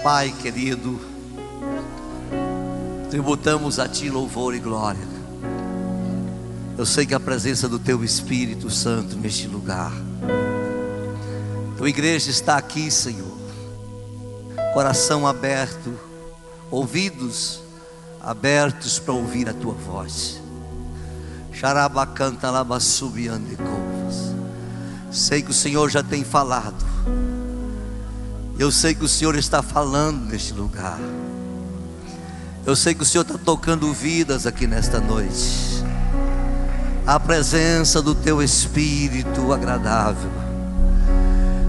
Pai querido, tributamos a Ti louvor e glória. Eu sei que a presença do Teu Espírito Santo neste lugar. Tua igreja está aqui, Senhor. Coração aberto, ouvidos abertos para ouvir a Tua voz. Xarabacanta labassubiandecovas. Sei que o Senhor já tem falado. Eu sei que o Senhor está falando neste lugar. Eu sei que o Senhor está tocando vidas aqui nesta noite. A presença do Teu Espírito agradável.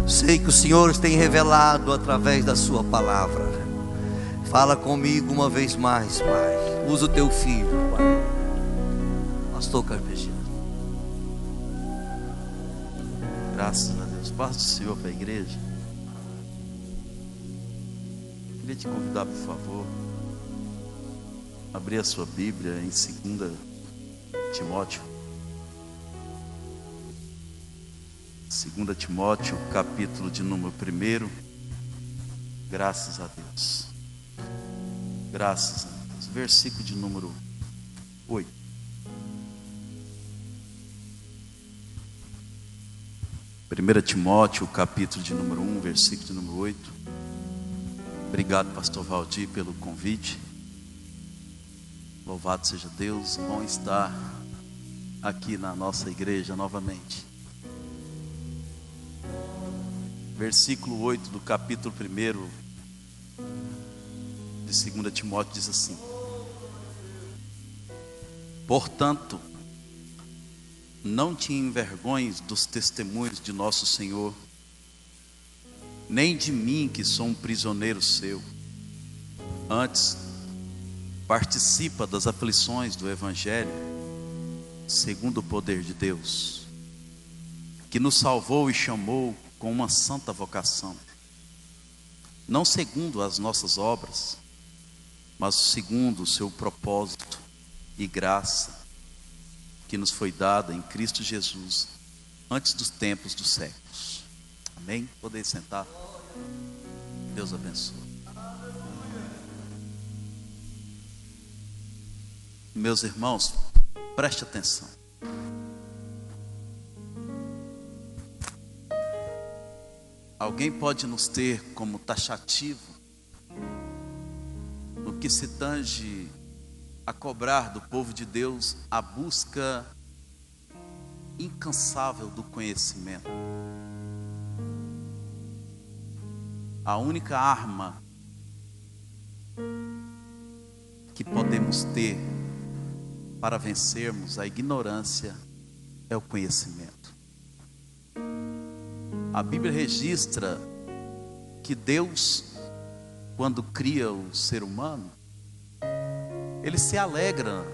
Sei que o Senhor tem revelado através da Sua palavra. Fala comigo uma vez mais, Pai. Usa o Teu Filho, Pai. Pastor Carpegiano. Graças a Deus. Paz do Senhor para a igreja. Queria te convidar, por favor, a abrir a sua Bíblia em 2 Timóteo. 2 Timóteo, capítulo de número 1. Graças a Deus. Graças a Deus. Versículo de número 8. Primeira Timóteo, capítulo de número 1, versículo de número 8. Obrigado, pastor Valdir, pelo convite. Louvado seja Deus, bom estar aqui na nossa igreja novamente. Versículo 8 do capítulo 1 de 2 Timóteo diz assim: portanto, não te envergonhes dos testemunhos de nosso Senhor, nem de mim, que sou um prisioneiro seu. Antes, participa das aflições do Evangelho, segundo o poder de Deus, que nos salvou e chamou com uma santa vocação, não segundo as nossas obras, mas segundo o seu propósito e graça, que nos foi dada em Cristo Jesus, antes dos tempos dos séculos. Amém? Poder sentar. Deus abençoe. Meus irmãos, preste atenção. Alguém pode nos ter como taxativo no que se tange a cobrar do povo de Deus a busca incansável do conhecimento. A única arma que podemos ter para vencermos a ignorância é o conhecimento. A Bíblia registra que Deus, quando cria o ser humano, Ele se alegra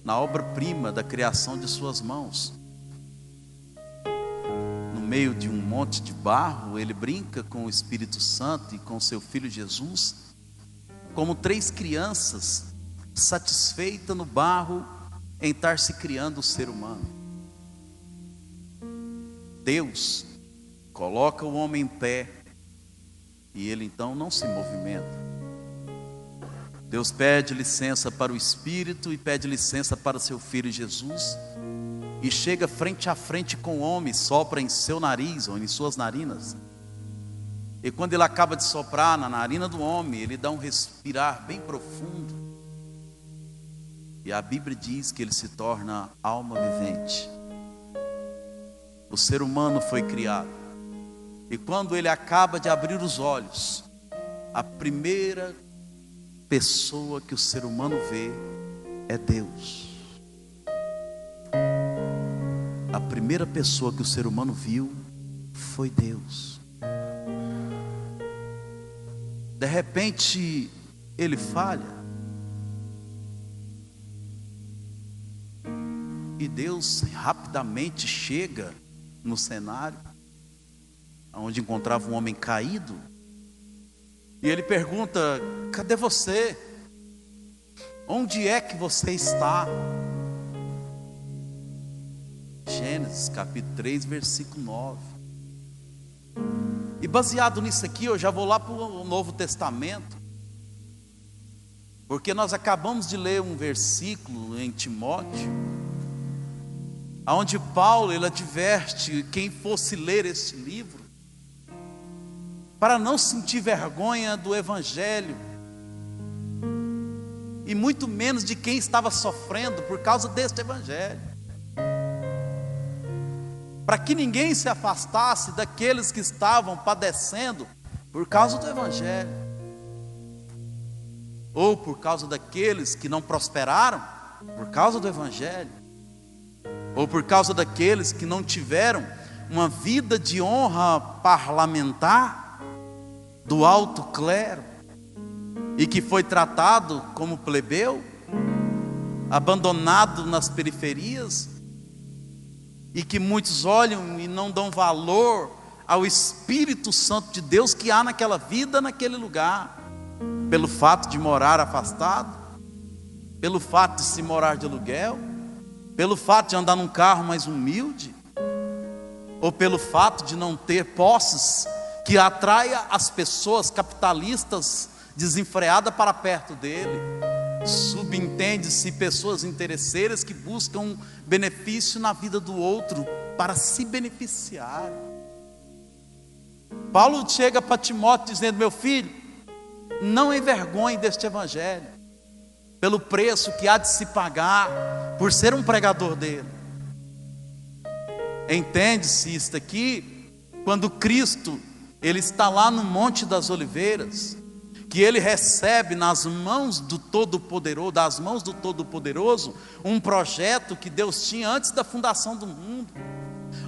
na obra-prima da criação de suas mãos. No meio de um monte de barro, Ele brinca com o Espírito Santo e com seu Filho Jesus, como 3 crianças satisfeitas no barro em estar se criando o ser humano. Deus coloca o homem em pé e ele então não se movimenta. Deus pede licença para o Espírito e pede licença para seu Filho Jesus, e chega frente a frente com o homem, sopra em seu nariz ou em suas narinas, e quando ele acaba de soprar na narina do homem, ele dá um respirar bem profundo, e a Bíblia diz que ele se torna alma vivente. O ser humano foi criado, e quando ele acaba de abrir os olhos, a primeira pessoa que o ser humano vê é Deus. A primeira pessoa que o ser humano viu foi Deus. De repente ele falha, e Deus rapidamente chega no cenário onde encontrava um homem caído, e ele pergunta: cadê você? Onde é que você está? Gênesis capítulo 3, versículo 9. E baseado nisso aqui, eu já vou lá para o Novo Testamento, porque nós acabamos de ler um versículo em Timóteo, onde Paulo ele adverte quem fosse ler este livro, para não sentir vergonha do Evangelho, e muito menos de quem estava sofrendo por causa deste Evangelho, para que ninguém se afastasse daqueles que estavam padecendo por causa do Evangelho, ou por causa daqueles que não prosperaram por causa do Evangelho, ou por causa daqueles que não tiveram uma vida de honra parlamentar do alto clero, e que foi tratado como plebeu, abandonado nas periferias, e que muitos olham e não dão valor ao Espírito Santo de Deus que há naquela vida, naquele lugar, pelo fato de morar afastado, pelo fato de se morar de aluguel, pelo fato de andar num carro mais humilde, ou pelo fato de não ter posses que atraia as pessoas capitalistas desenfreadas para perto dele. Subentende-se pessoas interesseiras que buscam benefício na vida do outro para se beneficiar. Paulo chega para Timóteo dizendo: meu filho, não envergonhe deste Evangelho, pelo preço que há de se pagar por ser um pregador dele. Entende-se isto aqui, quando Cristo ele está lá no Monte das Oliveiras, que ele recebe nas mãos do Todo-Poderoso, das mãos do Todo-Poderoso, um projeto que Deus tinha antes da fundação do mundo.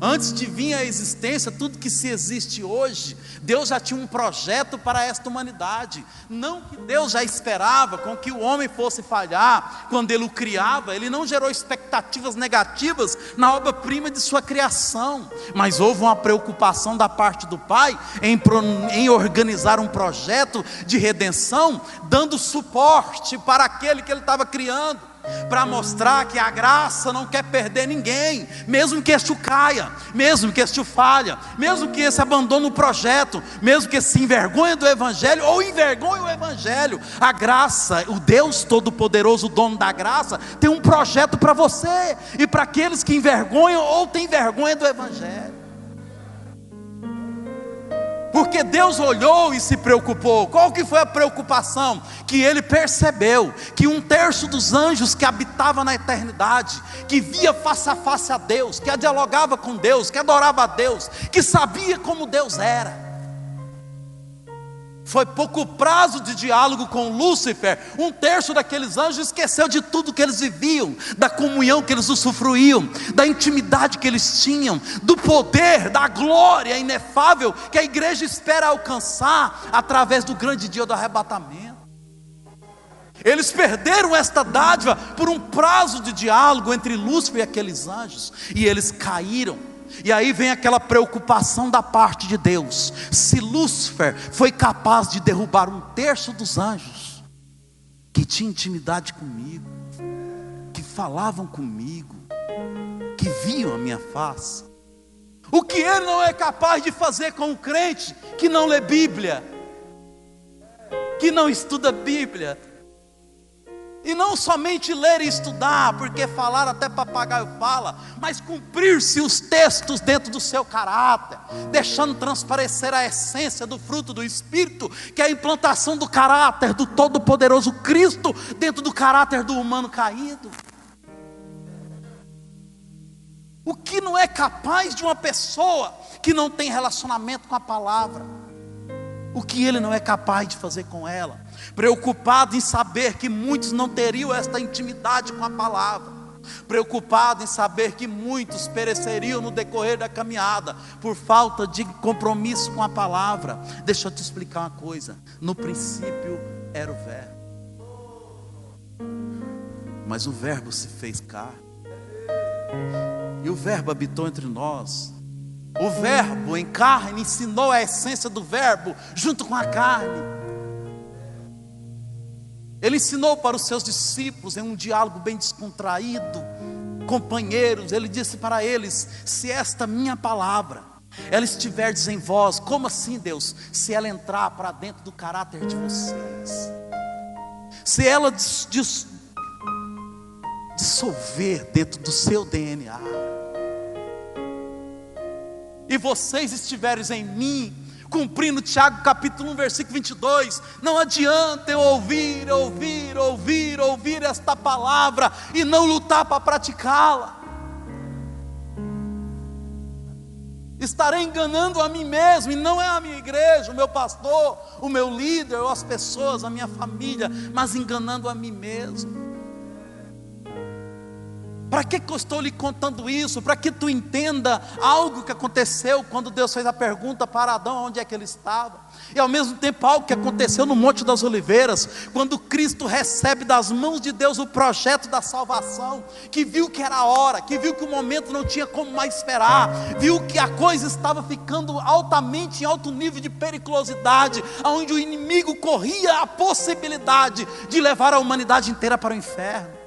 Antes de vir à existência tudo que se existe hoje, Deus já tinha um projeto para esta humanidade. Não que Deus já esperava com que o homem fosse falhar. Quando Ele o criava, Ele não gerou expectativas negativas na obra-prima de sua criação, mas houve uma preocupação da parte do Pai em organizar um projeto de redenção, dando suporte para aquele que Ele estava criando, para mostrar que a graça não quer perder ninguém, mesmo que este o caia, mesmo que este o falha, mesmo que esse abandone o projeto, mesmo que se envergonhe do Evangelho ou envergonhe o Evangelho. A graça, o Deus Todo-Poderoso, o dono da graça, tem um projeto para você e para aqueles que envergonham ou têm vergonha do Evangelho. Porque Deus olhou e se preocupou. Qual que foi a preocupação? Que Ele percebeu que 1/3 dos anjos que habitavam na eternidade, que via face a face a Deus, que dialogava com Deus, que adorava a Deus, que sabia como Deus era, foi pouco prazo de diálogo com Lúcifer. 1/3 daqueles anjos esqueceu de tudo que eles viviam, da comunhão que eles usufruíam, da intimidade que eles tinham, do poder, da glória inefável que a igreja espera alcançar através do grande dia do arrebatamento. Eles perderam esta dádiva por um prazo de diálogo entre Lúcifer e aqueles anjos, e eles caíram. E aí vem aquela preocupação da parte de Deus. Se Lúcifer foi capaz de derrubar 1/3 dos anjos que tinham intimidade comigo, que falavam comigo, que viam a minha face, o que ele não é capaz de fazer com o crente que não lê Bíblia, que não estuda Bíblia? E não somente ler e estudar, porque falar até papagaio fala, mas cumprir-se os textos dentro do seu caráter, deixando transparecer a essência do fruto do Espírito, que é a implantação do caráter do Todo-Poderoso Cristo dentro do caráter do humano caído. O que não é capaz de uma pessoa que não tem relacionamento com a palavra? O que ele não é capaz de fazer com ela? Preocupado em saber que muitos não teriam esta intimidade com a palavra, preocupado em saber que muitos pereceriam no decorrer da caminhada por falta de compromisso com a palavra. Deixa eu te explicar uma coisa: no princípio era o Verbo, mas o Verbo se fez carne, e o Verbo habitou entre nós. O Verbo em carne ensinou a essência do Verbo junto com a carne. Ele ensinou para os seus discípulos em um diálogo bem descontraído, companheiros. Ele disse para eles: se esta minha palavra ela estiver em vós. Como assim, Deus? Se ela entrar para dentro do caráter de vocês, se ela dissolver dentro do seu DNA, e vocês estiverem em mim, cumprindo Tiago capítulo 1 versículo 22, não adianta eu ouvir esta palavra e não lutar para praticá-la. Estarei enganando a mim mesmo, e não é a minha igreja, o meu pastor, o meu líder, ou as pessoas, a minha família, mas enganando a mim mesmo. Para que eu estou lhe contando isso? Para que tu entenda algo que aconteceu quando Deus fez a pergunta para Adão onde é que ele estava, e ao mesmo tempo algo que aconteceu no Monte das Oliveiras, quando Cristo recebe das mãos de Deus o projeto da salvação, que viu que era a hora, que viu que o momento não tinha como mais esperar, viu que a coisa estava ficando altamente em alto nível de periculosidade, onde o inimigo corria a possibilidade de levar a humanidade inteira para o inferno.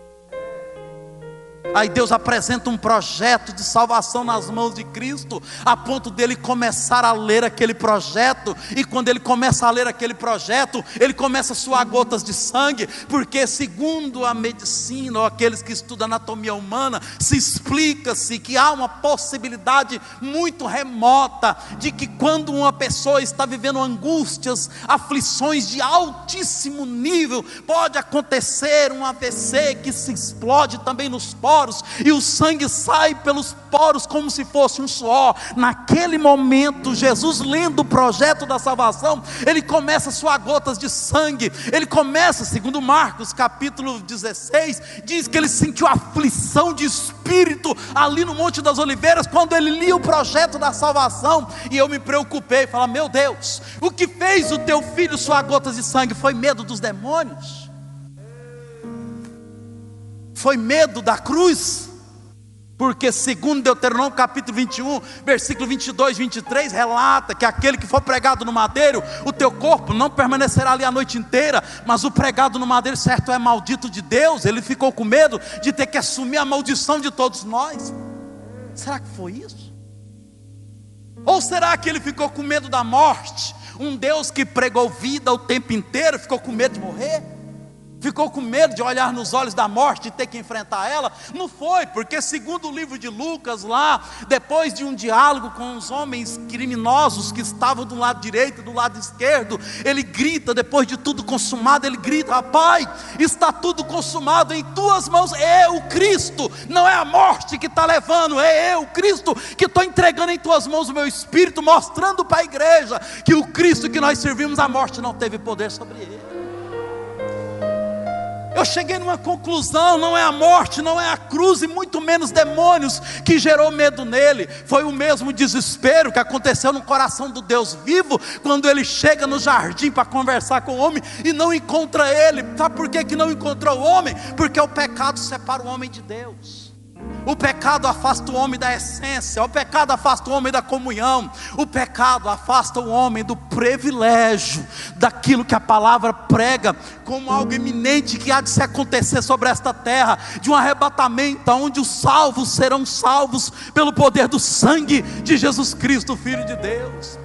Aí Deus apresenta um projeto de salvação nas mãos de Cristo, a ponto dele começar a ler aquele projeto. E quando ele começa a ler aquele projeto, ele começa a suar gotas de sangue, porque segundo a medicina, ou aqueles que estudam anatomia humana, se explica-se que há uma possibilidade muito remota, de que quando uma pessoa está vivendo angústias, aflições de altíssimo nível, pode acontecer um AVC que se explode também nos poros, e o sangue sai pelos poros como se fosse um suor. Naquele momento, Jesus, lendo o projeto da salvação, ele começa a suar gotas de sangue. Ele começa, segundo Marcos capítulo 16, diz que ele sentiu aflição de espírito ali no Monte das Oliveiras, quando ele lia o projeto da salvação. E eu me preocupei, falei: meu Deus, o que fez o teu filho suar gotas de sangue? Foi medo dos demônios? Foi medo da cruz? Porque segundo Deuteronômio capítulo 21, versículo 22, 23, relata que aquele que for pregado no madeiro, o teu corpo não permanecerá ali a noite inteira, mas o pregado no madeiro, certo, é maldito de Deus. Ele ficou com medo de ter que assumir a maldição de todos nós. Será que foi isso? Ou será que ele ficou com medo da morte? Um Deus que pregou vida o tempo inteiro, ficou com medo de morrer? Ficou com medo de olhar nos olhos da morte e ter que enfrentar ela? Não foi, porque segundo o livro de Lucas lá, depois de um diálogo com os homens criminosos que estavam do lado direito e do lado esquerdo, ele grita, depois de tudo consumado, ele grita: Pai, está tudo consumado, em tuas mãos, é o Cristo, não é a morte que está levando, é eu, Cristo, que estou entregando em tuas mãos o meu espírito, mostrando para a igreja que o Cristo que nós servimos, a morte não teve poder sobre ele. Eu cheguei numa conclusão: não é a morte, não é a cruz, e muito menos demônios que gerou medo nele. Foi o mesmo desespero que aconteceu no coração do Deus vivo, quando ele chega no jardim para conversar com o homem e não encontra ele. Sabe por que não encontrou o homem? Porque o pecado separa o homem de Deus. O pecado afasta o homem da essência, o pecado afasta o homem da comunhão, o pecado afasta o homem do privilégio, daquilo que a palavra prega como algo iminente que há de se acontecer sobre esta terra, de um arrebatamento, onde os salvos serão salvos pelo poder do sangue de Jesus Cristo, o Filho de Deus.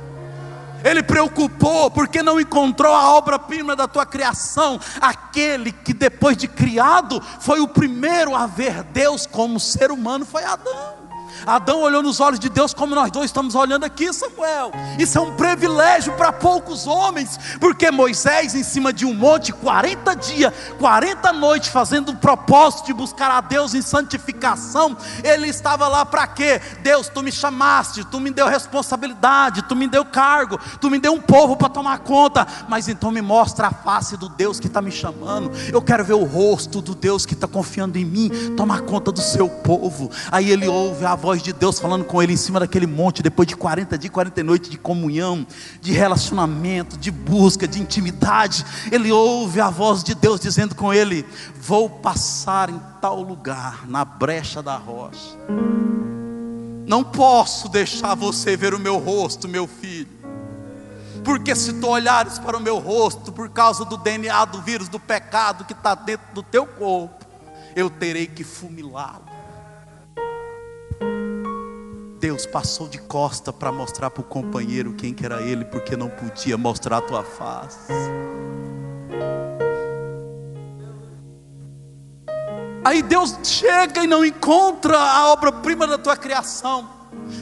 Ele preocupou porque não encontrou a obra-prima da tua criação, aquele que depois de criado foi o primeiro a ver Deus como ser humano, foi Adão. Adão olhou nos olhos de Deus como nós dois estamos olhando aqui, Samuel. Isso é um privilégio para poucos homens, porque Moisés, em cima de um monte, 40 dias, 40 noites, fazendo o propósito de buscar a Deus em santificação, ele estava lá para quê? Deus, tu me chamaste, tu me deu responsabilidade, tu me deu cargo, tu me deu um povo para tomar conta, mas então me mostra a face do Deus que está me chamando. Eu quero ver o rosto do Deus que está confiando em mim, tomar conta do seu povo. Aí ele ouve a voz de Deus falando com ele em cima daquele monte, depois de 40 dias, 40 noites de comunhão, de relacionamento, de busca, de intimidade. Ele ouve a voz de Deus dizendo com ele: vou passar em tal lugar, na brecha da rocha. Não posso deixar você ver o meu rosto, meu filho, porque se tu olhares para o meu rosto, por causa do DNA do vírus do pecado que está dentro do teu corpo, eu terei que fumilá-lo. Deus passou de costa para mostrar para o companheiro quem que era ele, porque não podia mostrar a tua face. Aí Deus chega e não encontra a obra-prima da tua criação.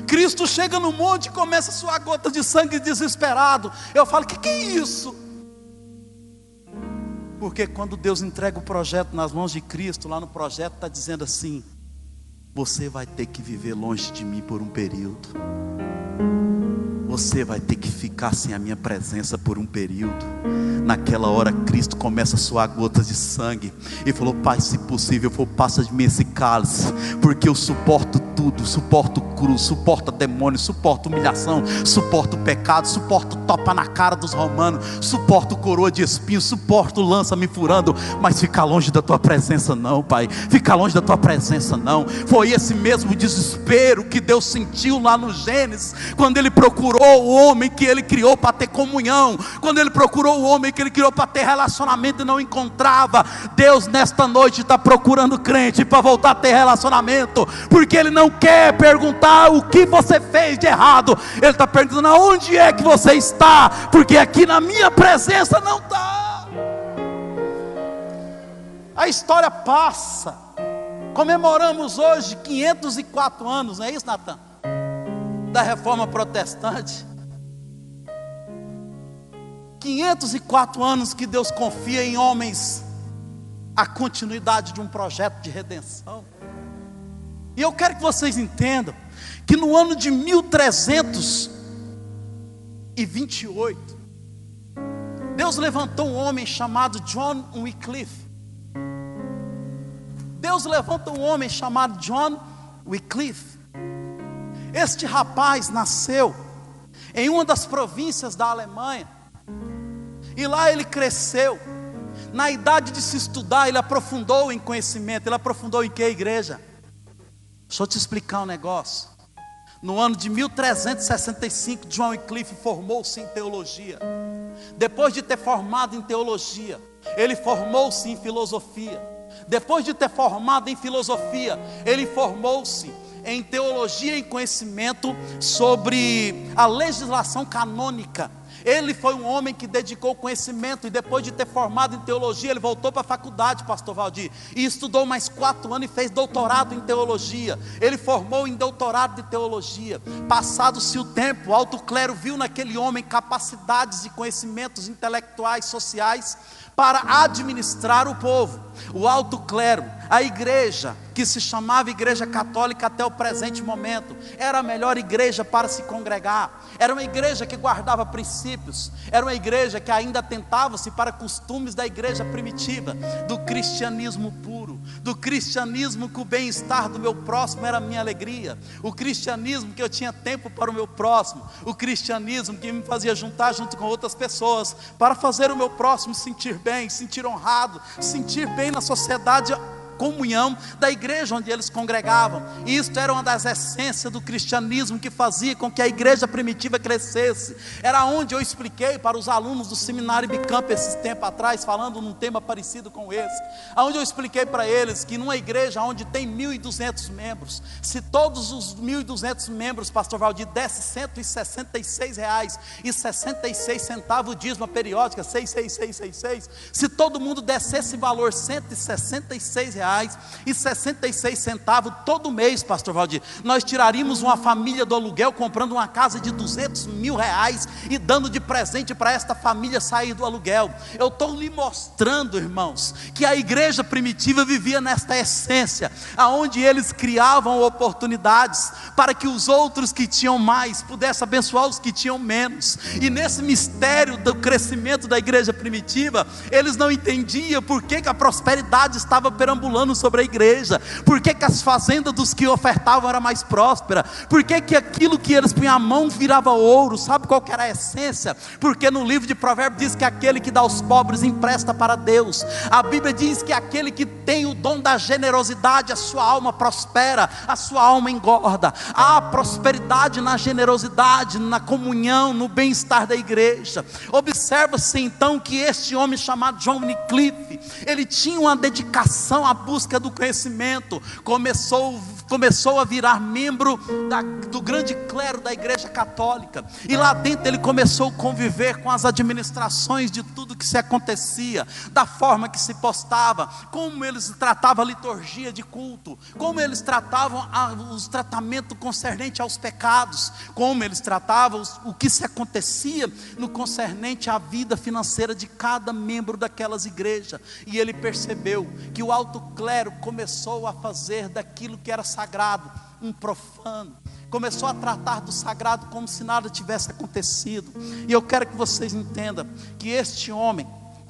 Cristo chega no monte e começa a suar gota de sangue desesperado. Eu falo, que é isso? Porque quando Deus entrega o projeto nas mãos de Cristo, lá no projeto está dizendo assim: você vai ter que viver longe de mim por um período. Você vai ter que ficar sem a minha presença por um período. Naquela hora Cristo começa a suar gotas de sangue e falou: Pai, se possível for, passa de mim esse cálice, porque eu suporto tudo, suporto cruz, suporto demônio, suporto humilhação, suporto pecado, suporto topa na cara dos romanos, suporto coroa de espinhos, suporto lança me furando, mas ficar longe da tua presença não, Pai, ficar longe da tua presença não. Foi esse mesmo desespero que Deus sentiu lá no Gênesis, quando Ele procurou o homem que Ele criou para ter comunhão, quando Ele procurou o homem que Ele criou para ter relacionamento e não encontrava. Deus nesta noite está procurando crente para voltar a ter relacionamento, porque Ele não quer perguntar o que você fez de errado, Ele está perguntando aonde é que você está, porque aqui na minha presença não está. A história passa. Comemoramos hoje 504 anos, não é isso, Natan? Da Reforma Protestante. 504 anos que Deus confia em homens a continuidade de um projeto de redenção. E eu quero que vocês entendam que no ano de 1328 Deus levantou um homem chamado John Wycliffe. Deus levanta um homem chamado John Wycliffe. Este rapaz nasceu em uma das províncias da Alemanha, e lá ele cresceu. Na idade de se estudar, ele aprofundou em conhecimento. Ele aprofundou em que, igreja? Deixa eu te explicar um negócio. No ano de 1365, John Wycliffe formou-se em teologia. Depois de ter formado em teologia, ele formou-se em filosofia. Depois de ter formado em filosofia, ele formou-se em teologia e conhecimento sobre a legislação canônica. Ele foi um homem que dedicou conhecimento, e depois de ter formado em teologia, ele voltou para a faculdade, pastor Valdir, e estudou mais 4 anos e fez doutorado em teologia. Ele formou em doutorado de teologia. Passado-se o tempo, o alto clero viu naquele homem capacidades e conhecimentos intelectuais, sociais, para administrar o povo. O alto clero, a igreja, que se chamava Igreja Católica até o presente momento, era a melhor igreja para se congregar. Era uma igreja que guardava princípios. Era uma igreja que ainda atentava-se para costumes da igreja primitiva, do cristianismo puro, do cristianismo que o bem-estar do meu próximo era a minha alegria, o cristianismo que eu tinha tempo para o meu próximo, o cristianismo que me fazia juntar junto com outras pessoas para fazer o meu próximo sentir bem, sentir honrado, sentir bem na sociedade, comunhão da igreja onde eles congregavam. E isto era uma das essências do cristianismo que fazia com que a igreja primitiva crescesse. Era onde eu expliquei para os alunos do seminário Bicamp esses tempos atrás, falando num tema parecido com esse, onde eu expliquei para eles que numa igreja onde tem 1.200 membros, se todos os 1.200 membros, pastor Valdir, desse R$166,66 o dízimo periódica, 66666, se todo mundo desse esse valor, R$166,66 todo mês, pastor Valdir, nós tiraríamos uma família do aluguel, comprando uma casa de R$200 mil e dando de presente para esta família sair do aluguel. Eu estou lhe mostrando, irmãos, que a igreja primitiva vivia nesta essência, aonde eles criavam oportunidades para que os outros que tinham mais pudessem abençoar os que tinham menos. E nesse mistério do crescimento da igreja primitiva, eles não entendiam por que a prosperidade estava perambulando sobre a igreja, por que as fazendas dos que ofertavam era mais próspera, por que aquilo que eles punham a mão virava ouro. Sabe qual que era a essência? Porque no livro de Provérbios diz que aquele que dá aos pobres empresta para Deus. A Bíblia diz que aquele que tem o dom da generosidade, a sua alma prospera, a sua alma engorda. Há prosperidade na generosidade, na comunhão, no bem-estar da igreja. Observa-se então que este homem chamado John Wycliffe, ele tinha uma dedicação à busca do conhecimento, começou a virar membro do grande clero da igreja católica, e lá dentro ele começou a conviver com as administrações de tudo que se acontecia, da forma que se postava, como eles tratavam a liturgia de culto, como eles tratavam os tratamentos concernentes aos pecados, como eles tratavam o que se acontecia no concernente à vida financeira de cada membro daquelas igrejas. E ele percebeu que o alto clero começou a fazer daquilo que era sagrado um profano, começou a tratar do sagrado como se nada tivesse acontecido. E eu quero que vocês entendam que este homem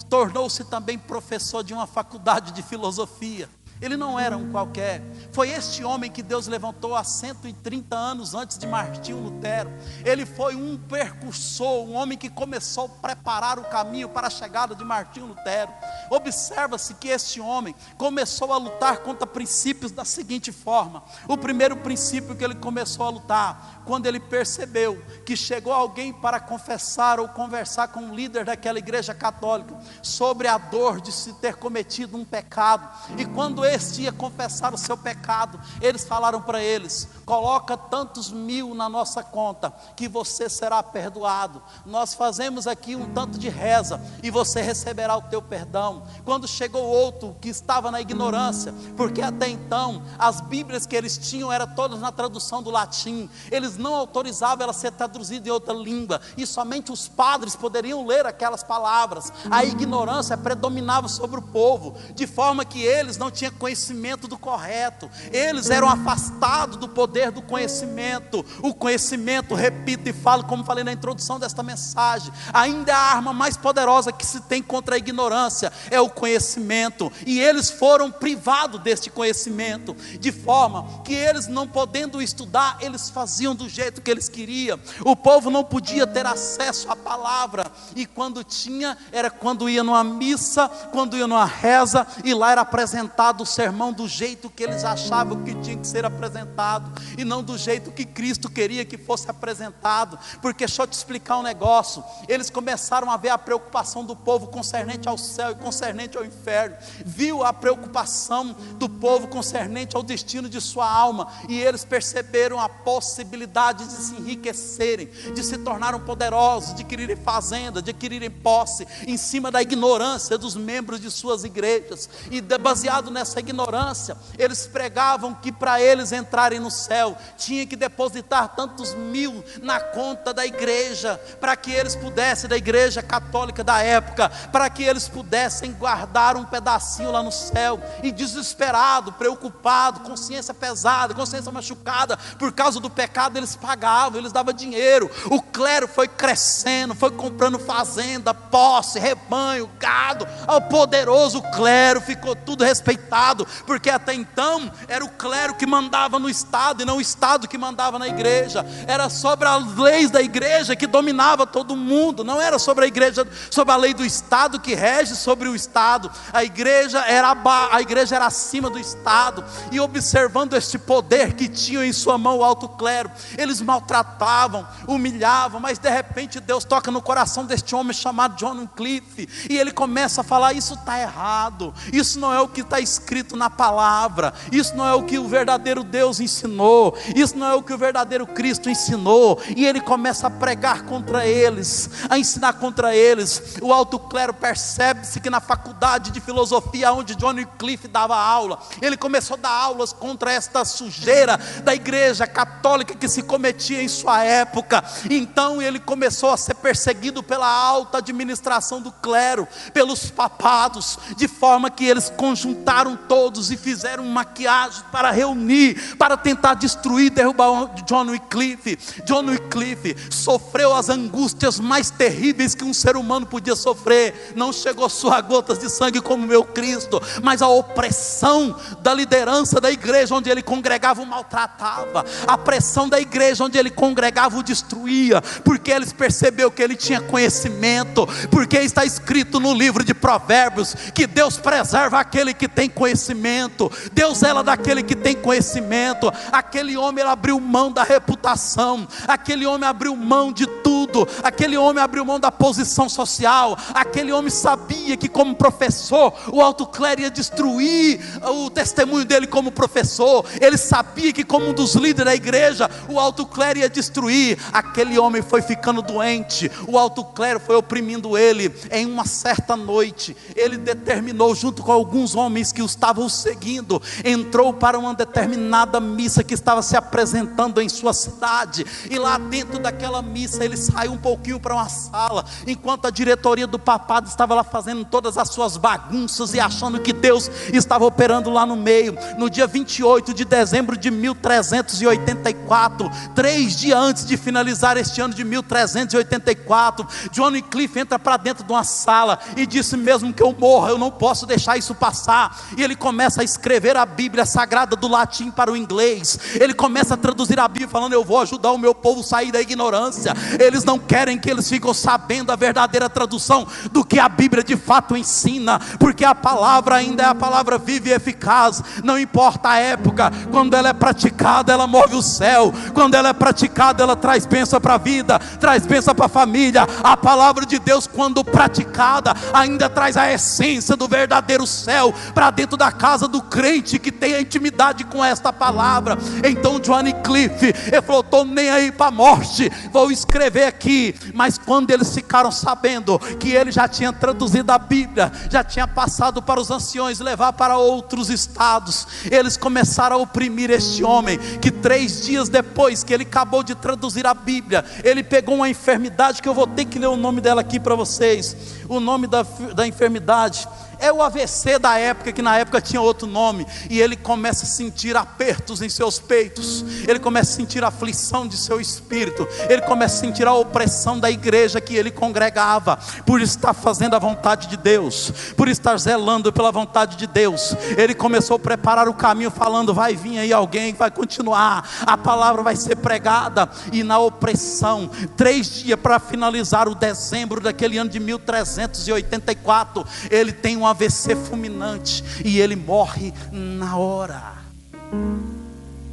tornou-se também professor de uma faculdade de filosofia. Ele não era um qualquer. Foi este homem que Deus levantou há 130 anos antes de Martinho Lutero. Ele foi um precursor, um homem que começou a preparar o caminho para a chegada de Martinho Lutero. Observa-se que este homem começou a lutar contra princípios da seguinte forma. O primeiro princípio que ele começou a lutar, quando ele percebeu que chegou alguém para confessar ou conversar com o líder daquela igreja católica sobre a dor de se ter cometido um pecado, e quando este ia confessar o seu pecado, eles falaram para eles: coloca tantos mil na nossa conta, que você será perdoado. Nós fazemos aqui um tanto de reza, e você receberá o teu perdão. Quando chegou outro que estava na ignorância, porque até então as bíblias que eles tinham eram todas na tradução do latim, eles não autorizavam ela ser traduzida em outra língua, e somente os padres poderiam ler aquelas palavras. A ignorância predominava sobre o povo, de forma que eles não tinham conhecimento do correto, eles eram afastados do poder do conhecimento. O conhecimento, repito e falo como falei na introdução desta mensagem, ainda é a arma mais poderosa que se tem contra a ignorância, é o conhecimento. E eles foram privados deste conhecimento, de forma que eles, não podendo estudar, eles faziam do jeito que eles queriam. O povo não podia ter acesso à palavra, e quando tinha, era quando ia numa missa, quando ia numa reza, e lá era apresentado o sermão do jeito que eles achavam que tinha que ser apresentado, e não do jeito que Cristo queria que fosse apresentado. Porque deixa eu te explicar um negócio, eles começaram a ver a preocupação do povo concernente ao céu e concernente ao inferno, viu a preocupação do povo concernente ao destino de sua alma, e eles perceberam a possibilidade de se enriquecerem, de se tornarem poderosos, de adquirirem fazenda, de adquirirem posse, em cima da ignorância dos membros de suas igrejas. E baseado nessa ignorância, eles pregavam que para eles entrarem no céu, tinha que depositar tantos mil na conta da igreja, para que eles pudessem, da igreja católica da época, para que eles pudessem guardar um pedacinho lá no céu. E desesperado, preocupado, consciência pesada, consciência machucada, por causa do pecado, eles pagavam, eles davam dinheiro. O clero foi crescendo, foi comprando fazenda, posse, rebanho, gado. Ao poderoso clero ficou tudo respeitado, porque até então era o clero que mandava no estado, e não o estado que mandava na igreja. Era sobre as leis da igreja que dominava todo mundo, não era sobre a igreja, sobre a lei do estado que rege sobre o estado. A igreja era acima do estado. E observando este poder que tinham em sua mão o alto clero, eles maltratavam, humilhavam. Mas de repente Deus toca no coração deste homem chamado John Wycliffe, e ele começa a falar: isso está errado, isso não é o que está escrito na palavra, isso não é o que o verdadeiro Deus ensinou, isso não é o que o verdadeiro Cristo ensinou. E ele começa a pregar contra eles, a ensinar contra eles. O alto clero percebe-se que na faculdade de filosofia onde John Wycliffe dava aula, ele começou a dar aulas contra esta sujeira da igreja católica que se cometia em sua época. Então ele começou a ser perseguido pela alta administração do clero, pelos papados, de forma que eles conjuntaram todos e fizeram maquiagem para reunir, para tentar destruir, derrubar John Wycliffe. John Wycliffe sofreu as angústias mais terríveis que um ser humano podia sofrer. Não chegou suas gotas de sangue como meu Cristo, mas a opressão da liderança da igreja onde ele congregava o maltratava, a pressão da igreja onde ele congregava o destruía, porque eles percebeu que ele tinha conhecimento, porque está escrito no livro de Provérbios que Deus preserva aquele que tem conhecimento, Deus zela daquele que tem conhecimento. Aquele homem, ele abriu mão da reputação, aquele homem abriu mão de tudo tudo. Aquele homem abriu mão da posição social. Aquele homem sabia que como professor o alto clero ia destruir o testemunho dele como professor. Ele sabia que como um dos líderes da igreja o alto clero ia destruir. Aquele homem foi ficando doente. O alto clero foi oprimindo ele. Em uma certa noite ele determinou, junto com alguns homens que o estavam seguindo, entrou para uma determinada missa que estava se apresentando em sua cidade, e lá dentro daquela missa ele saiu um pouquinho para uma sala, enquanto a diretoria do papado estava lá fazendo todas as suas bagunças e achando que Deus estava operando lá no meio. No dia 28 de dezembro de 1384, 3 dias antes de finalizar este ano de 1384, John Wycliffe entra para dentro de uma sala e disse: mesmo que eu morra, eu não posso deixar isso passar. E ele começa a escrever a Bíblia Sagrada do latim para o inglês. Ele começa a traduzir a Bíblia falando: eu vou ajudar o meu povo a sair da ignorância. Eles não querem que eles fiquem sabendo a verdadeira tradução do que a Bíblia de fato ensina, porque a palavra ainda é a palavra viva e eficaz. Não importa a época, quando ela é praticada ela move o céu. Quando ela é praticada ela traz bênção para a vida, traz bênção para a família. A palavra de Deus, quando praticada, ainda traz a essência do verdadeiro céu para dentro da casa do crente que tem a intimidade com esta palavra. Então John Wycliffe, ele falou: estou nem aí para a morte, vou escrever aqui. Mas quando eles ficaram sabendo que ele já tinha traduzido a Bíblia, já tinha passado para os anciões, levar para outros estados, eles começaram a oprimir este homem, que 3 dias depois que ele acabou de traduzir a Bíblia, ele pegou uma enfermidade, que eu vou ter que ler o nome dela aqui para vocês. O nome da enfermidade é o AVC da época, que na época tinha outro nome. E ele começa a sentir apertos em seus peitos, ele começa a sentir a aflição de seu espírito, ele começa a sentir a opressão da igreja que ele congregava, por estar fazendo a vontade de Deus, por estar zelando pela vontade de Deus. Ele começou a preparar o caminho, falando: vai vir aí alguém que vai continuar, a palavra vai ser pregada. E na opressão, 3 dias para finalizar o dezembro daquele ano de 1384, ele tem um AVC fulminante e ele morre na hora.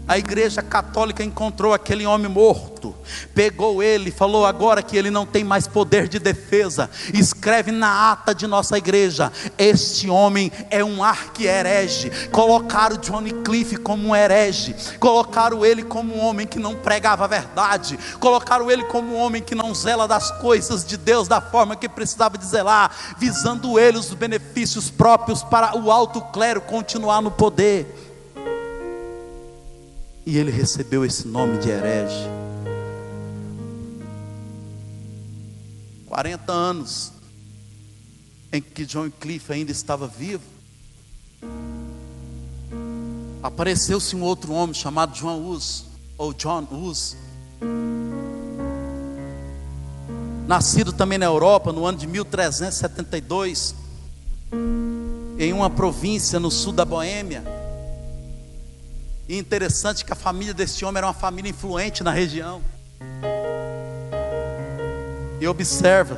A igreja católica encontrou aquele homem morto, pegou ele, falou: agora que ele não tem mais poder de defesa, escreve na ata de nossa igreja: este homem é um arqui-herege. Colocaram John Wycliffe como um herege, colocaram ele como um homem que não pregava a verdade, colocaram ele como um homem que não zela das coisas de Deus da forma que precisava de zelar, visando ele os benefícios próprios para o alto clero continuar no poder. E ele recebeu esse nome de herege. 40 anos em que John Wycliffe ainda estava vivo, apareceu-se um outro homem chamado John Hus, ou John Hus, nascido também na Europa no ano de 1372, em uma província no sul da Boêmia. E interessante que a família desse homem era uma família influente na região. E observa,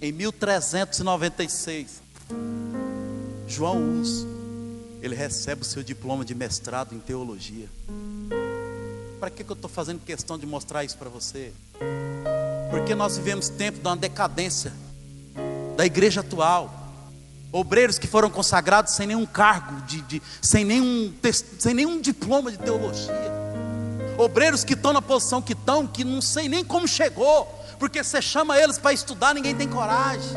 em 1396, João Hus, ele recebe o seu diploma de mestrado em teologia. Para que eu estou fazendo questão de mostrar isso para você? Porque nós vivemos tempo de uma decadência da igreja atual. Obreiros que foram consagrados sem nenhum cargo, sem nenhum diploma de teologia. Obreiros que estão na posição que estão, que não sei nem como chegou, porque você chama eles para estudar, ninguém tem coragem.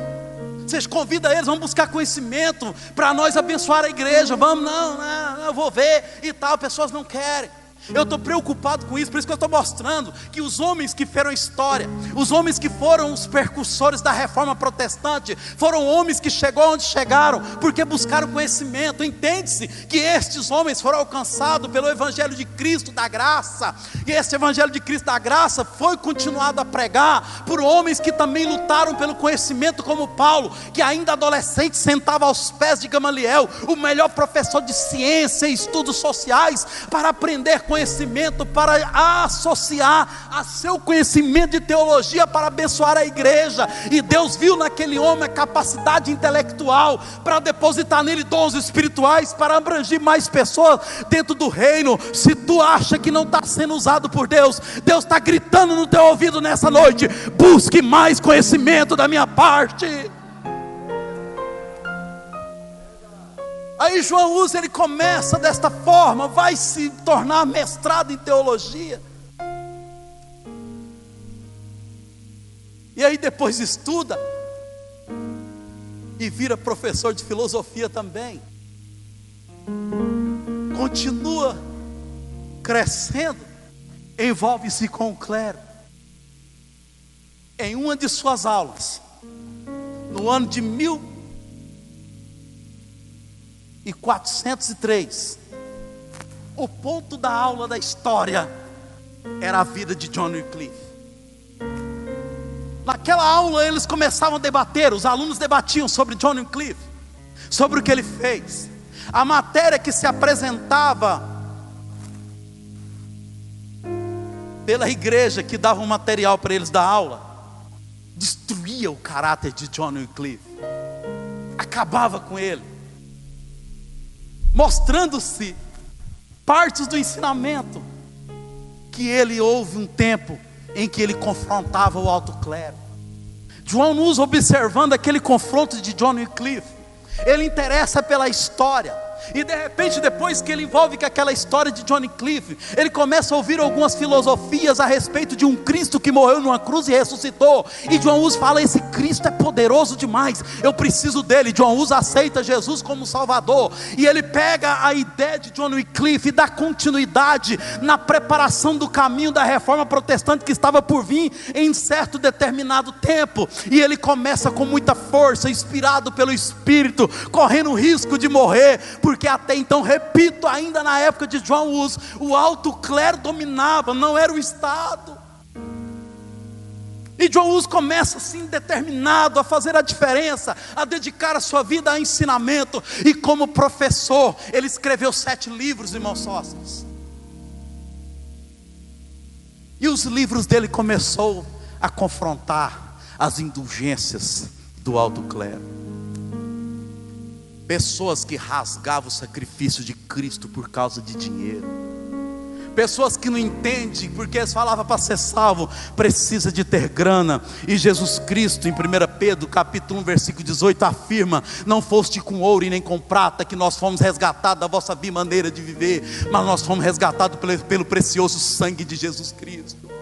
Você convida eles: vamos buscar conhecimento para nós abençoar a igreja. Vamos, não, eu vou ver e tal. Pessoas não querem. Eu estou preocupado com isso, por isso que eu estou mostrando que os homens que fizeram história, os homens que foram os percussores da reforma protestante, foram homens que chegaram onde chegaram, porque buscaram conhecimento. Entende-se que estes homens foram alcançados pelo Evangelho de Cristo da graça, e esse Evangelho de Cristo da graça foi continuado a pregar por homens que também lutaram pelo conhecimento, como Paulo, que ainda adolescente sentava aos pés de Gamaliel, o melhor professor de ciência e estudos sociais, para aprender conhecimento para associar a seu conhecimento de teologia para abençoar a igreja. E Deus viu naquele homem a capacidade intelectual para depositar nele dons espirituais para abranger mais pessoas dentro do reino. Se tu acha que não está sendo usado por Deus, Deus está gritando no teu ouvido nessa noite: busque mais conhecimento da minha parte. Aí João Hus, ele começa desta forma, vai se tornar mestrado em teologia. E aí depois estuda e vira professor de filosofia também. Continua crescendo, envolve-se com o clero. Em uma de suas aulas, no ano de 1403, o ponto da aula da história era a vida de John Wycliffe. Naquela aula eles começavam a debater, os alunos debatiam sobre John Wycliffe, sobre o que ele fez. A matéria que se apresentava pela igreja que dava um material para eles da aula, destruía o caráter de John Wycliffe, acabava com ele, mostrando-se partes do ensinamento que ele houve um tempo em que ele confrontava o alto clero. João Hus, observando aquele confronto de John Wycliffe, ele interessa pela história. E de repente, depois que ele envolve com aquela história de John Wycliffe, ele começa a ouvir algumas filosofias a respeito de um Cristo que morreu numa cruz e ressuscitou. E João Hus fala: esse Cristo é poderoso demais, eu preciso dele. João Hus aceita Jesus como Salvador, e ele pega a ideia de John Wycliffe e dá continuidade na preparação do caminho da reforma protestante que estava por vir em certo determinado tempo. E ele começa com muita força, inspirado pelo Espírito, correndo o risco de morrer, porque até então, repito, ainda na época de João Hus, o alto clero dominava, não era o Estado. E João Hus começa assim determinado a fazer a diferença, a dedicar a sua vida a ensinamento. E como professor, ele escreveu 7 livros, irmãos sócios. E os livros dele começou a confrontar as indulgências do alto clero. Pessoas que rasgavam o sacrifício de Cristo por causa de dinheiro. Pessoas que não entendem, porque eles falavam: para ser salvo precisa de ter grana. E Jesus Cristo, em 1 Pedro capítulo 1 versículo 18, afirma: não foste com ouro e nem com prata que nós fomos resgatados da vossa maneira de viver, mas nós fomos resgatados pelo precioso sangue de Jesus Cristo.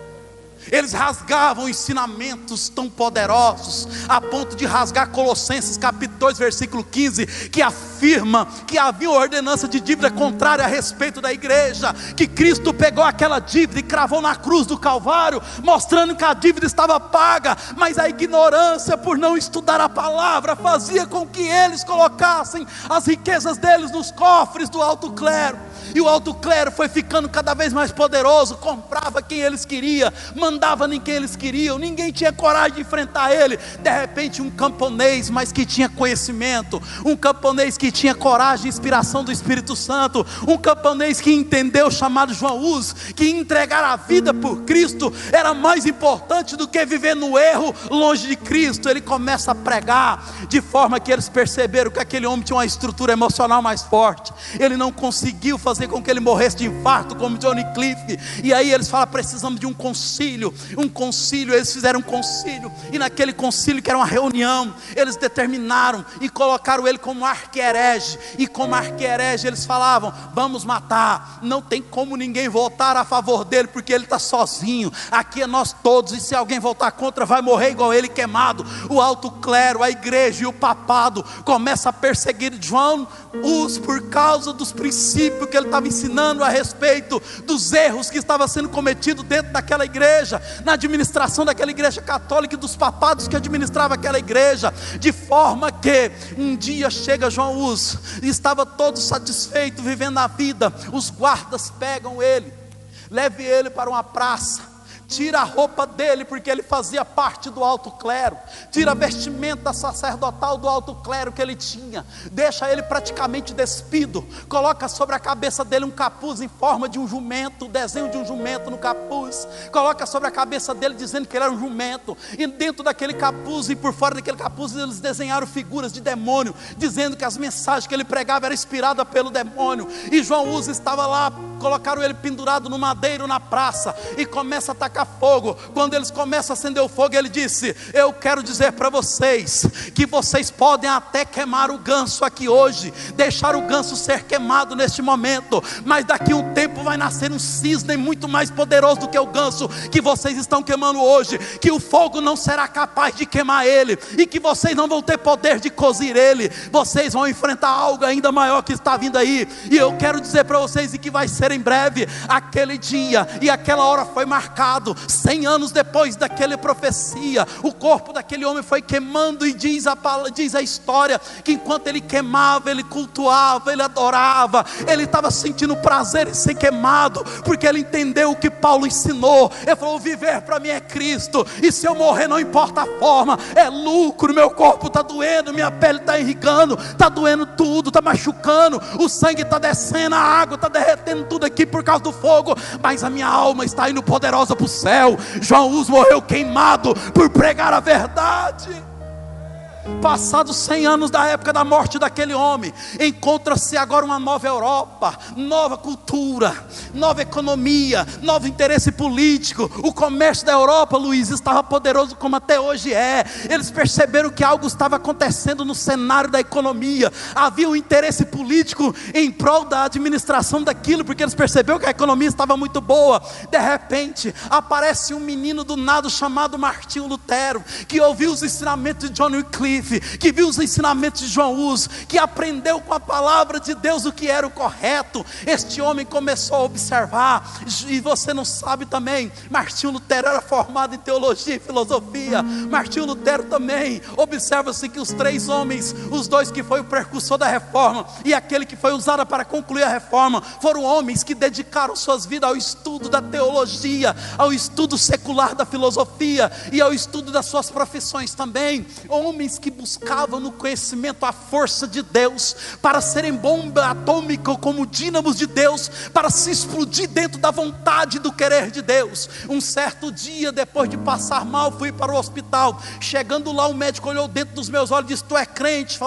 Eles rasgavam ensinamentos tão poderosos, a ponto de rasgar Colossenses capítulo 2 versículo 15, que afirma que havia uma ordenança de dívida contrária a respeito da igreja, que Cristo pegou aquela dívida e cravou na cruz do Calvário, mostrando que a dívida estava paga, mas a ignorância por não estudar a palavra fazia com que eles colocassem as riquezas deles nos cofres do alto clero. E o alto clero foi ficando cada vez mais poderoso, comprava quem eles queriam, mandava em quem eles queriam, ninguém tinha coragem de enfrentar ele. De repente, um camponês, mas que tinha conhecimento, um camponês que tinha coragem e inspiração do Espírito Santo, um camponês que entendeu, chamado João Hus, que entregar a vida por Cristo era mais importante do que viver no erro longe de Cristo. Ele começa a pregar, de forma que eles perceberam que aquele homem tinha uma estrutura emocional mais forte. Ele não conseguiu fazer com que ele morresse de infarto como John Wycliffe. E aí eles falam: precisamos de um concílio. Eles fizeram um concílio, e naquele concílio, que era uma reunião, eles determinaram e colocaram ele como arquierege. E como arquierege eles falavam: vamos matar, não tem como ninguém votar a favor dele, porque ele está sozinho, aqui é nós todos, e se alguém votar contra vai morrer igual ele, queimado. O alto clero, a igreja e o papado começa a perseguir João Hus por causa dos princípios que ele estava ensinando a respeito dos erros que estavam sendo cometidos dentro daquela igreja, na administração daquela igreja católica e dos papados que administravam aquela igreja. De forma que um dia chega João Hus, e estava todo satisfeito vivendo a vida. Os guardas pegam ele, levam ele para uma praça, tira a roupa dele, porque ele fazia parte do alto clero, tira a vestimenta sacerdotal do alto clero que ele tinha, deixa ele praticamente despido, coloca sobre a cabeça dele um capuz em forma de um jumento, o desenho de um jumento no capuz, coloca sobre a cabeça dele dizendo que ele era um jumento, e dentro daquele capuz e por fora daquele capuz eles desenharam figuras de demônio, dizendo que as mensagens que ele pregava eram inspiradas pelo demônio. E João Uso estava lá, colocaram ele pendurado no madeiro na praça, e começa a atacar fogo. Quando eles começam a acender o fogo, ele disse: eu quero dizer para vocês, que vocês podem até queimar o ganso aqui hoje, deixar o ganso ser queimado neste momento, mas daqui a um tempo vai nascer um cisne muito mais poderoso do que o ganso que vocês estão queimando hoje, que o fogo não será capaz de queimar ele, e que vocês não vão ter poder de cozir ele, vocês vão enfrentar algo ainda maior que está vindo aí. E eu quero dizer para vocês, e que vai ser em breve, aquele dia e aquela hora foi marcado, 100 anos depois daquela profecia, o corpo daquele homem foi queimando, e diz a história, que enquanto ele queimava, ele cultuava, ele adorava, ele estava sentindo prazer em ser queimado, porque ele entendeu o que Paulo ensinou. Ele falou: viver para mim é Cristo, e se eu morrer não importa a forma, é lucro. Meu corpo está doendo, minha pele está irrigando, está doendo tudo, está machucando, o sangue está descendo, a água está derretendo tudo aqui por causa do fogo, mas a minha alma está indo poderosa para o céu. João Uso morreu queimado por pregar a verdade. Passados 100 anos da época da morte daquele homem, encontra-se agora uma nova Europa, nova cultura, nova economia, novo interesse político. O comércio da Europa, Luiz, estava poderoso como até hoje é. Eles perceberam que algo estava acontecendo no cenário da economia, havia um interesse político em prol da administração daquilo, porque eles perceberam que a economia estava muito boa. De repente aparece um menino do nada chamado Martinho Lutero, que ouviu os ensinamentos de John Wycliffe, que viu os ensinamentos de João Uso, que aprendeu com a palavra de Deus o que era o correto. Este homem começou a observar, e você não sabe também, Martinho Lutero era formado em teologia e filosofia. Martinho Lutero também, observa-se que os 3 homens, os 2 que foi o precursor da reforma, e aquele que foi usado para concluir a reforma, foram homens que dedicaram suas vidas ao estudo da teologia, ao estudo secular da filosofia, e ao estudo das suas profissões também. Homens que buscavam no conhecimento a força de Deus, para serem bomba atômica como dínamos de Deus, para se explodir dentro da vontade e do querer de Deus. Um certo dia, depois de passar mal, fui para o hospital. Chegando lá, o médico olhou dentro dos meus olhos e disse: tu é crente?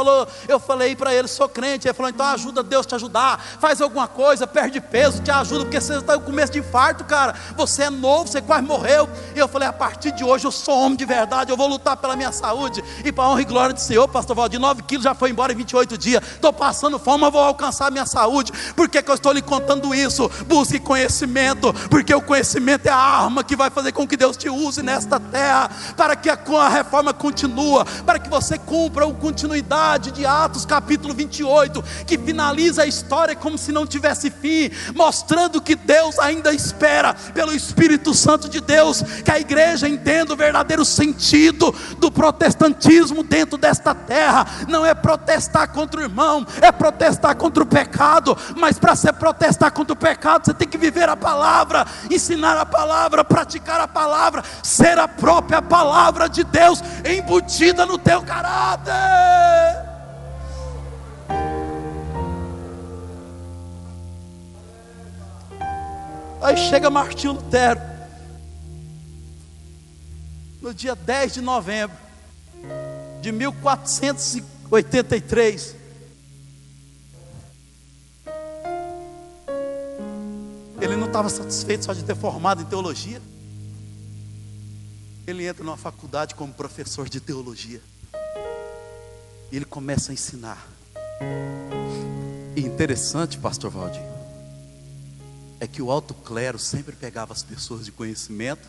Eu falei para ele: sou crente. Ele falou: então ajuda Deus te ajudar, faz alguma coisa, perde peso, te ajuda, porque você está com começo de infarto, cara, você é novo, você quase morreu. E eu falei: a partir de hoje eu sou homem de verdade, eu vou lutar pela minha saúde, e para a honra e glória do Senhor, pastor Valdir, 9 quilos já foi embora em 28 dias, estou passando fome, mas vou alcançar a minha saúde. Por que eu estou lhe contando isso? Busque conhecimento, porque o conhecimento é a arma que vai fazer com que Deus te use nesta terra, para que a reforma continue, para que você cumpra a continuidade de Atos capítulo 28, que finaliza a história como se não tivesse fim, mostrando que Deus ainda espera, pelo Espírito Santo de Deus, que a igreja entenda o verdadeiro sentido do protestantismo dentro desta terra. Não é protestar contra o irmão, é protestar contra o pecado, mas para você protestar contra o pecado, você tem que viver a palavra, ensinar a palavra, praticar a palavra, ser a própria palavra de Deus embutida no teu caráter. Aí chega Martinho Lutero, no dia 10 de novembro de 1483, ele não estava satisfeito só de ter formado em teologia. Ele entra numa faculdade como professor de teologia, e ele começa a ensinar. E interessante, pastor Valdir, é que o alto clero sempre pegava as pessoas de conhecimento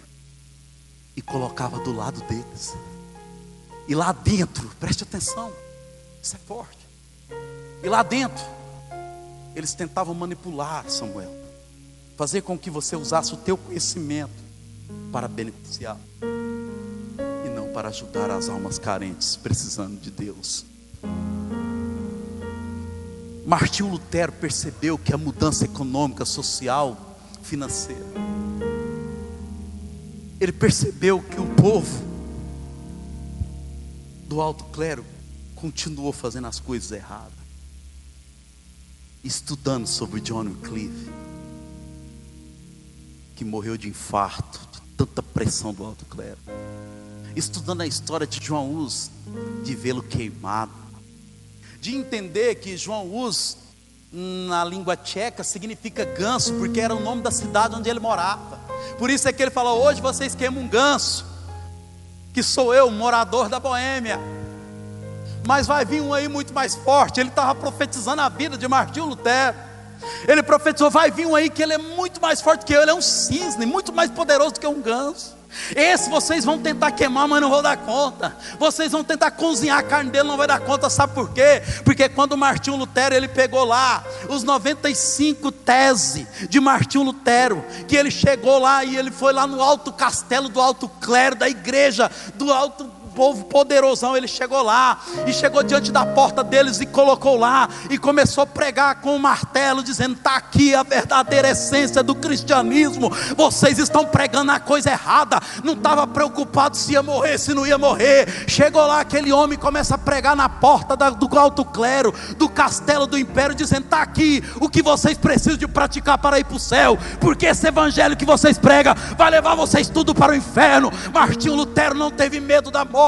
e colocava do lado deles. E lá dentro, preste atenção, isso é forte. E lá dentro, eles tentavam manipular Samuel, fazer com que você usasse o teu conhecimento para beneficiar, e não para ajudar as almas carentes, precisando de Deus. Martinho Lutero percebeu que a mudança econômica, social, financeira ele percebeu que o povo do alto clero continuou fazendo as coisas erradas. Estudando sobre John Wycliffe, que morreu de infarto, de tanta pressão do alto clero. Estudando a história de João Hus, de vê-lo queimado, de entender que João Hus, na língua tcheca, significa ganso, porque era o nome da cidade onde ele morava. Por isso é que ele fala: hoje vocês queimam um ganso, que sou eu, morador da Boêmia. Mas vai vir um aí muito mais forte. Ele estava profetizando a vida de Martinho Lutero. Ele profetizou: vai vir um aí que ele é muito mais forte que eu. Ele é um cisne, muito mais poderoso do que um ganso. Esse vocês vão tentar queimar, mas não vão dar conta. Vocês vão tentar cozinhar a carne dele, não vai dar conta. Sabe por quê? Porque quando Martinho Lutero, ele pegou lá os 95 teses de Martinho Lutero, que ele chegou lá e ele foi lá no alto castelo do alto clero, da igreja, do alto povo poderosão. Ele chegou lá e chegou diante da porta deles e colocou lá e começou a pregar com um martelo, dizendo: está aqui a verdadeira essência do cristianismo. Vocês estão pregando a coisa errada. Não estava preocupado se ia morrer, se não ia morrer. Chegou lá aquele homem, começa a pregar na porta do alto clero, do castelo do império, dizendo: está aqui o que vocês precisam de praticar para ir para o céu, porque esse evangelho que vocês pregam vai levar vocês tudo para o inferno. Martinho Lutero não teve medo da morte.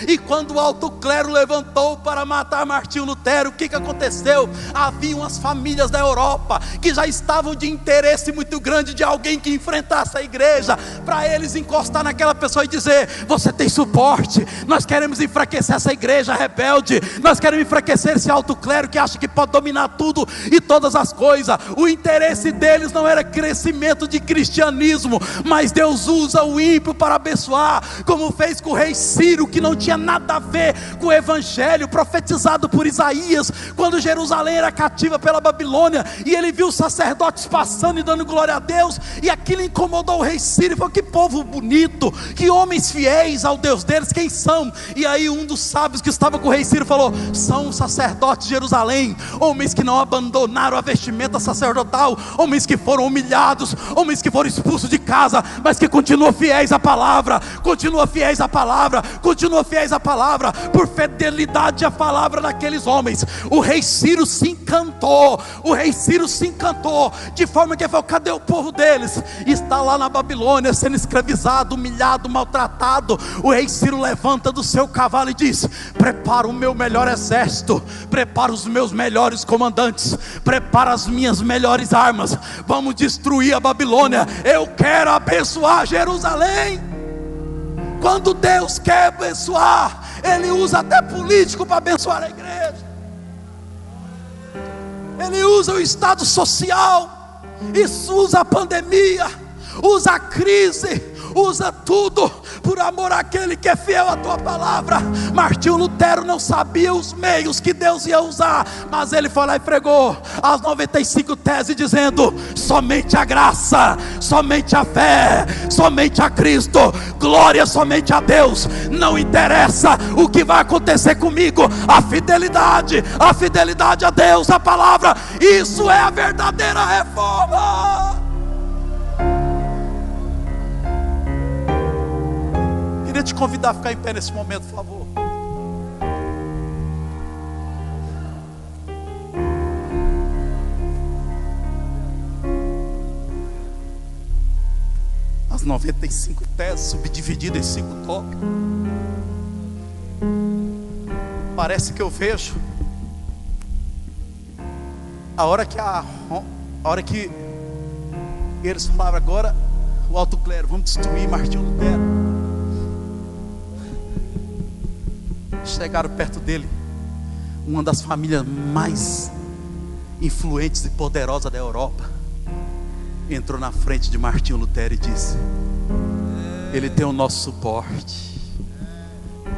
E quando o alto clero levantou para matar Martinho Lutero, o que aconteceu? Havia umas famílias da Europa que já estavam de interesse muito grande de alguém que enfrentasse a igreja, para eles encostar naquela pessoa e dizer: você tem suporte, nós queremos enfraquecer essa igreja rebelde, nós queremos enfraquecer esse alto clero que acha que pode dominar tudo e todas as coisas. O interesse deles não era crescimento de cristianismo, mas Deus usa o ímpio para abençoar, como fez com o rei Ciro, que não tinha nada a ver com o evangelho profetizado por Isaías, quando Jerusalém era cativa pela Babilônia, e ele viu os sacerdotes passando e dando glória a Deus, e aquilo incomodou o rei Ciro, e falou: que povo bonito, que homens fiéis ao Deus deles, quem são? E aí um dos sábios que estava com o rei Ciro falou: são os sacerdotes de Jerusalém, homens que não abandonaram a vestimenta sacerdotal, homens que foram humilhados, homens que foram expulsos de casa, mas que continuam fiéis à palavra, continuam fiéis à palavra, continuam fiéis à palavra, por fidelidade à palavra daqueles homens. O rei Ciro se encantou, de forma que ele falou: cadê o povo deles? Está lá na Babilônia, sendo escravizado, humilhado, maltratado. O rei Ciro levanta do seu cavalo e diz: prepara o meu melhor exército, prepara os meus melhores comandantes, prepara as minhas melhores armas, vamos destruir a Babilônia, eu quero abençoar Jerusalém. Quando Deus quer abençoar, Ele usa até político para abençoar a igreja. Ele usa o estado social, isso usa a pandemia, usa a crise, usa tudo por amor àquele que é fiel à tua palavra. Martinho Lutero não sabia os meios que Deus ia usar, mas ele foi lá e pregou as 95 teses, dizendo: somente a graça, somente a fé, somente a Cristo, glória somente a Deus. Não interessa o que vai acontecer comigo, a fidelidade a Deus, a palavra, isso é a verdadeira reforma. Queria te convidar a ficar em pé nesse momento, por favor. As 95 teses subdivididas em 5 tópicos. Parece que eu vejo a hora que eles falaram: agora o alto clero, vamos destruir Martinho Lutero. Chegaram perto dele uma das famílias mais influentes e poderosas da Europa, entrou na frente de Martinho Lutero e disse: ele tem o nosso suporte,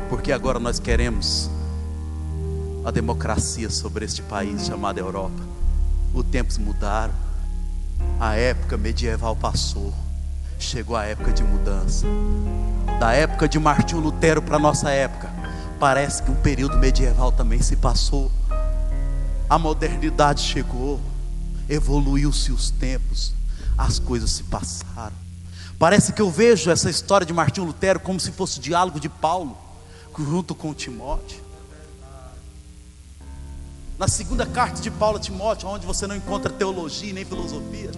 porque agora nós queremos a democracia sobre este país chamado Europa. Os tempos mudaram, a época medieval passou, chegou a época de mudança. Da época de Martinho Lutero para a nossa época, parece que o período medieval também se passou. A modernidade chegou, evoluiu-se os tempos, as coisas se passaram. Parece que eu vejo essa história de Martinho Lutero como se fosse o diálogo de Paulo junto com Timóteo. Na segunda carta de Paulo a Timóteo, onde você não encontra teologia nem filosofia,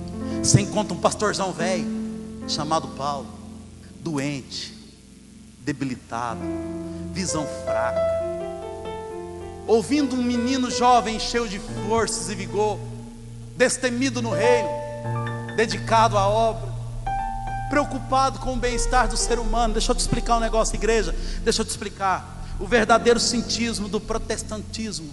você encontra um pastorzão velho chamado Paulo, doente, debilitado, visão fraca, ouvindo um menino jovem cheio de forças e vigor, destemido no reino, dedicado à obra, preocupado com o bem-estar do ser humano. Deixa eu te explicar um negócio, igreja. Deixa eu te explicar. O verdadeiro cientismo do protestantismo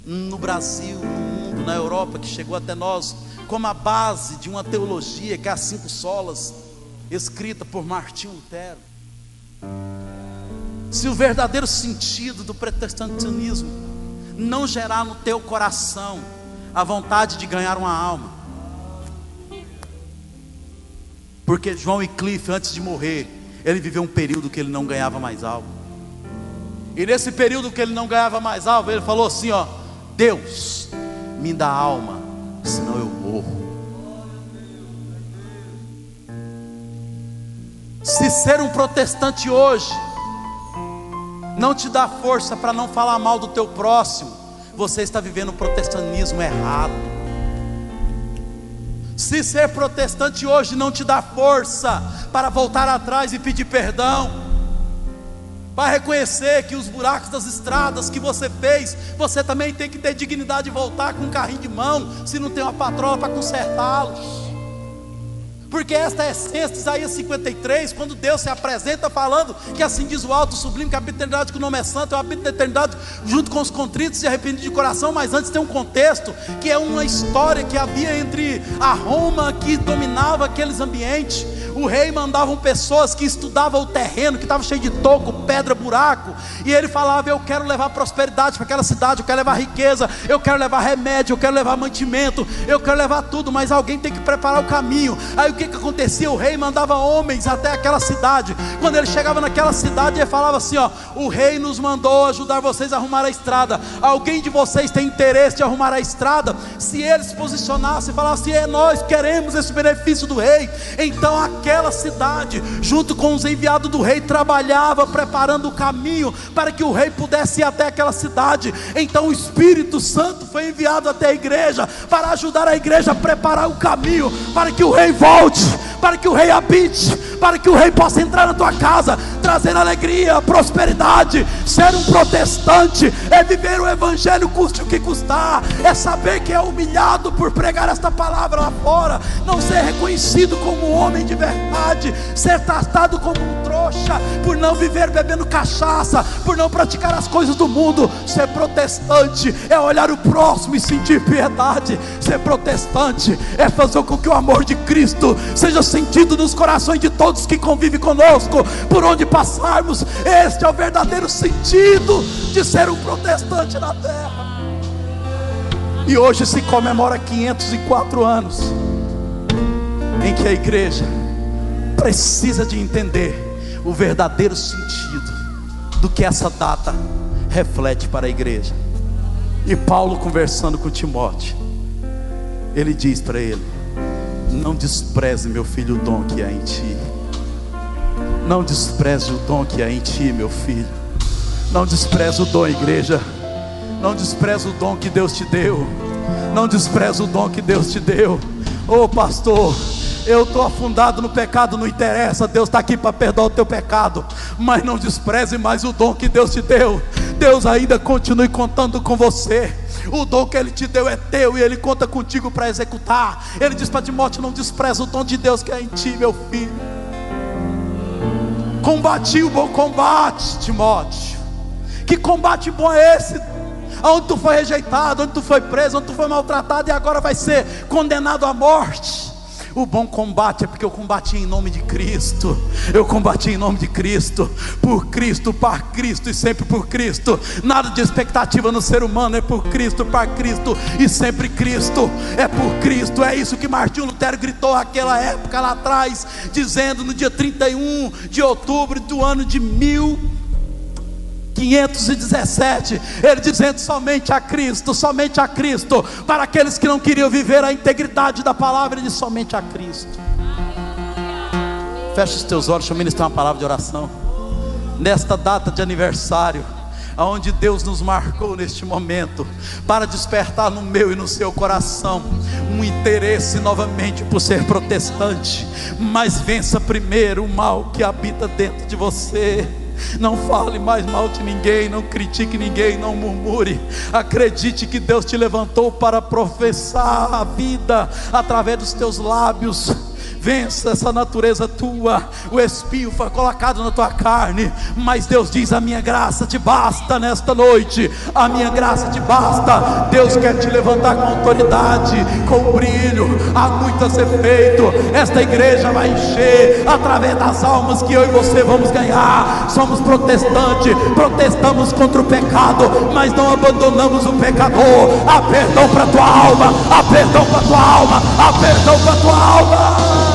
no Brasil, no mundo, na Europa, que chegou até nós como a base de uma teologia que é as 5 solas, escrita por Martinho Lutero. Se o verdadeiro sentido do protestantismo não gerar no teu coração a vontade de ganhar uma alma, porque João Wycliffe, antes de morrer, ele viveu um período que ele não ganhava mais algo, e nesse período que ele não ganhava mais algo, ele falou assim, ó: Deus, me dá alma, senão eu morro. Se ser um protestante hoje não te dá força para não falar mal do teu próximo, você está vivendo um protestantismo errado. Se ser protestante hoje não te dá força para voltar atrás e pedir perdão, para reconhecer que os buracos das estradas que você fez, você também tem que ter dignidade de voltar com um carrinho de mão, se não tem uma patroa para consertá-los. Porque esta é a essência de Isaías 53, quando Deus se apresenta falando que assim diz o alto sublime, que habita na eternidade, que o nome é santo, eu habito na eternidade junto com os contritos e arrependidos de coração. Mas antes tem um contexto, que é uma história que havia entre a Roma, que dominava aqueles ambientes. O rei mandava pessoas que estudavam o terreno, que estava cheio de toco, pedra, buraco, e ele falava: eu quero levar prosperidade para aquela cidade, eu quero levar riqueza, eu quero levar remédio, eu quero levar mantimento, eu quero levar tudo, mas alguém tem que preparar o caminho. Aí o que acontecia? O rei mandava homens até aquela cidade. Quando ele chegava naquela cidade, ele falava assim, ó: o rei nos mandou ajudar vocês a arrumar a estrada, alguém de vocês tem interesse de arrumar a estrada? Se eles se posicionassem e falassem: é, nós queremos esse benefício do rei, então aquela cidade, junto com os enviados do rei, trabalhava preparando o caminho para que o rei pudesse ir até aquela cidade. Então o Espírito Santo foi enviado até a igreja para ajudar a igreja a preparar o caminho para que o rei volte, para que o rei habite, para que o rei possa entrar na tua casa, trazendo alegria, prosperidade. Ser um protestante é viver o evangelho custe o que custar, é saber que é humilhado por pregar esta palavra lá fora, não ser reconhecido como um homem de verdade, ser tratado como um trouxa por não viver bebendo cachaça, por não praticar as coisas do mundo. Ser protestante é olhar o próximo e sentir piedade. Ser protestante é fazer com que o amor de Cristo seja sentido nos corações de todos que convivem conosco, por onde passarmos. Este é o verdadeiro sentido de ser um protestante na terra. E hoje se comemora 504 anos em que a igreja precisa de entender o verdadeiro sentido do que essa data reflete para a igreja. E Paulo, conversando com Timóteo, ele diz para ele: não despreze, meu filho, o dom que há em ti. Não despreze o dom que há em ti, meu filho. Não despreze o dom, igreja. Não despreze o dom que Deus te deu. Não despreze o dom que Deus te deu. Ô pastor, eu estou afundado no pecado, não interessa, Deus está aqui para perdoar o teu pecado, mas não despreze mais o dom que Deus te deu. Deus ainda continue contando com você. O dom que Ele te deu é teu e Ele conta contigo para executar. Ele diz para Timóteo: não despreze o dom de Deus que é em ti, meu filho. Combati o bom combate, Timóteo. Que combate bom é esse? Onde tu foi rejeitado, onde tu foi preso, onde tu foi maltratado e agora vai ser condenado à morte. O bom combate é porque eu combati em nome de Cristo. Eu combati em nome de Cristo, por Cristo, para Cristo e sempre por Cristo. Nada de expectativa no ser humano, é por Cristo, para Cristo e sempre Cristo. É por Cristo. É isso que Martinho Lutero gritou naquela época lá atrás, dizendo no dia 31 de outubro do ano de 1517, ele dizendo: somente a Cristo, somente a Cristo. Para aqueles que não queriam viver a integridade da palavra, ele diz: somente a Cristo. Feche os teus olhos, deixa eu ministrar uma palavra de oração. Nesta data de aniversário, aonde Deus nos marcou neste momento, para despertar no meu e no seu coração um interesse novamente por ser protestante. Mas vença primeiro o mal que habita dentro de você. Não fale mais mal de ninguém, não critique ninguém, não murmure. Acredite que Deus te levantou para professar a vida através dos teus lábios. Vença essa natureza tua. O espinho foi colocado na tua carne, mas Deus diz: a minha graça te basta nesta noite. A minha graça te basta. Deus quer te levantar com autoridade, com brilho. Há muito a ser feito. Esta igreja vai encher através das almas que eu e você vamos ganhar. Somos protestantes, protestamos contra o pecado, mas não abandonamos o pecador. Há perdão para tua alma, há perdão para tua alma, há perdão para tua alma.